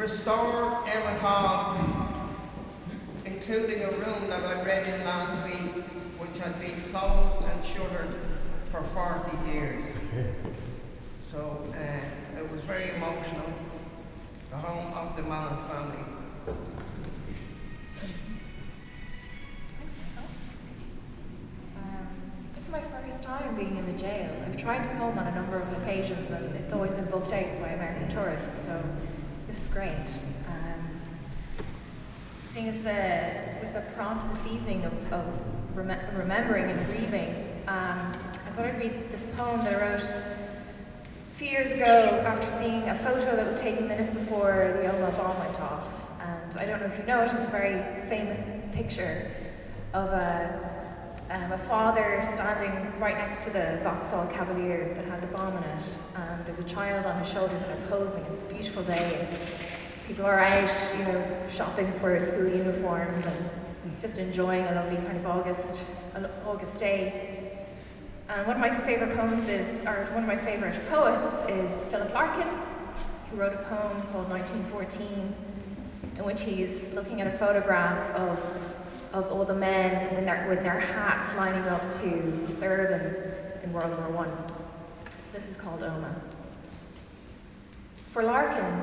restore Emmett Hall, including a room that I read in last week, which had been closed and shuttered for 40 years. So it was very emotional, the home of the Mallon family. Thanks, Michael. This is my first time being in the jail. I've tried to come on a number of occasions and it's always been booked out by American tourists, so this is great. Seeing as with the prompt this evening of remembering and grieving, I thought I'd read this poem that I wrote a few years ago after seeing a photo that was taken minutes before the Omagh bomb went off. And I don't know if you know, it was a very famous picture of a father standing right next to the Vauxhall Cavalier that had the bomb in it. And there's a child on his shoulders and they're posing, and it's a beautiful day. And people are out, shopping for school uniforms and just enjoying a lovely kind of August day. And one of my favourite poets is Philip Larkin, who wrote a poem called 1914, in which he's looking at a photograph of all the men with their hats lining up to serve in World War I. So this is called Omagh. For Larkin,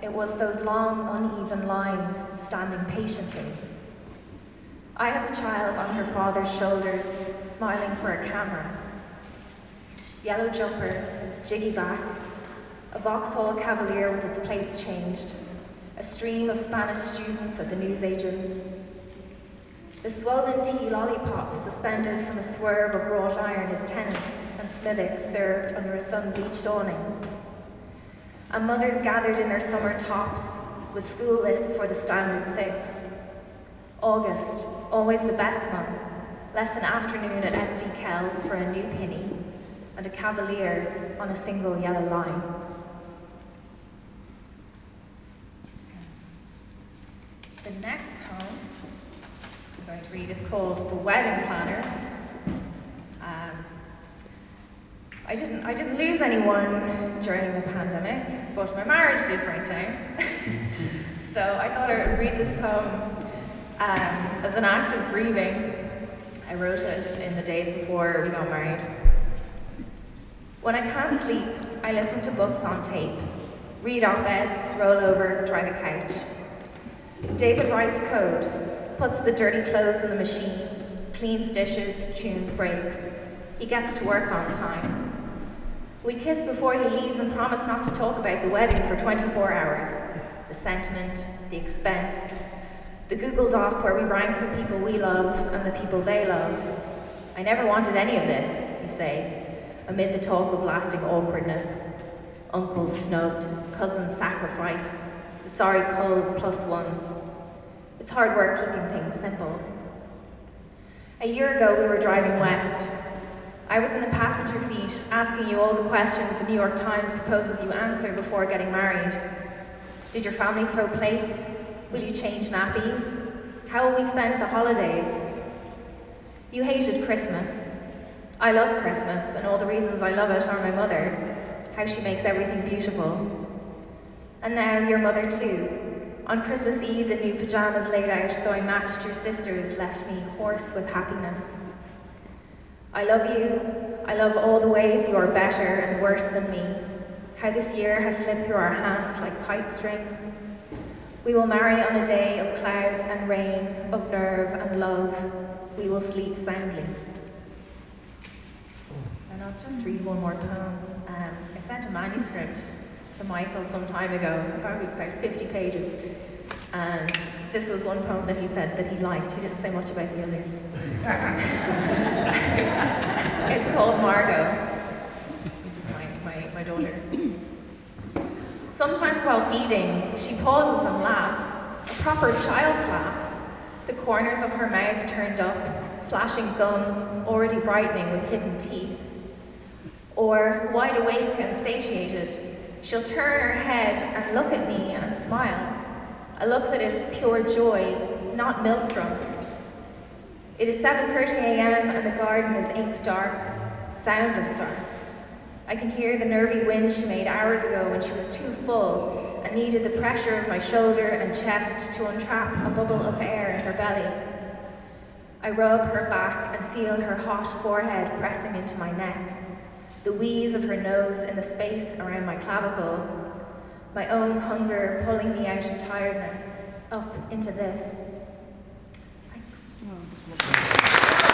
it was those long, uneven lines standing patiently. I have a child on her father's shoulders, smiling for a camera. Yellow jumper, jiggy back, a Vauxhall Cavalier with its plates changed, a stream of Spanish students at the newsagents. The swollen tea lollipop suspended from a swerve of wrought iron is tenants and smithwickes served under a sun-bleached awning. And mothers gathered in their summer tops with school lists for the standard 6. August, always the best month, less an afternoon at SD Kells for a new penny and a Cavalier on a single yellow line. The next poem I'm going to read is called The Wedding Planners. I didn't lose anyone during the pandemic, but my marriage did break down. So I thought I would read this poem as an act of grieving. I wrote it in the days before we got married. When I can't sleep, I listen to books on tape, read op-eds, roll over, dry the couch. David writes code, puts the dirty clothes in the machine, cleans dishes, tunes brakes. He gets to work on time. We kiss before he leaves and promise not to talk about the wedding for 24 hours. The sentiment, the expense, the Google Doc where we rank the people we love and the people they love. I never wanted any of this, you say, amid the talk of lasting awkwardness. Uncles snubbed, cousins sacrificed, the sorry cull of +1s. It's hard work keeping things simple. A year ago we were driving west. I was in the passenger seat asking you all the questions the New York Times proposes you answer before getting married. Did your family throw plates? Will you change nappies? How will we spend the holidays? You hated Christmas. I love Christmas, and all the reasons I love it are my mother, how she makes everything beautiful. And now your mother too. On Christmas Eve, the new pajamas laid out so I matched your sister's left me hoarse with happiness. I love you. I love all the ways you are better and worse than me. How this year has slipped through our hands like kite string. We will marry on a day of clouds and rain, of nerve and love. We will sleep soundly. And I'll just read one more poem. I sent a manuscript to Michael some time ago, probably about 50 pages. And this was one poem that he said that he liked. He didn't say much about the others. It's called Margot, which is my daughter. Sometimes while feeding, she pauses and laughs, a proper child's laugh. The corners of her mouth turned up, flashing gums already brightening with hidden teeth. Or, wide awake and satiated, she'll turn her head and look at me and smile. A look that is pure joy, not milk drunk. It is 7:30 a.m. and the garden is ink dark, soundless dark. I can hear the nervy wind she made hours ago when she was too full and needed the pressure of my shoulder and chest to untrap a bubble of air in her belly. I rub her back and feel her hot forehead pressing into my neck, the wheeze of her nose in the space around my clavicle, my own hunger pulling me out in tiredness, up into this. Thanks.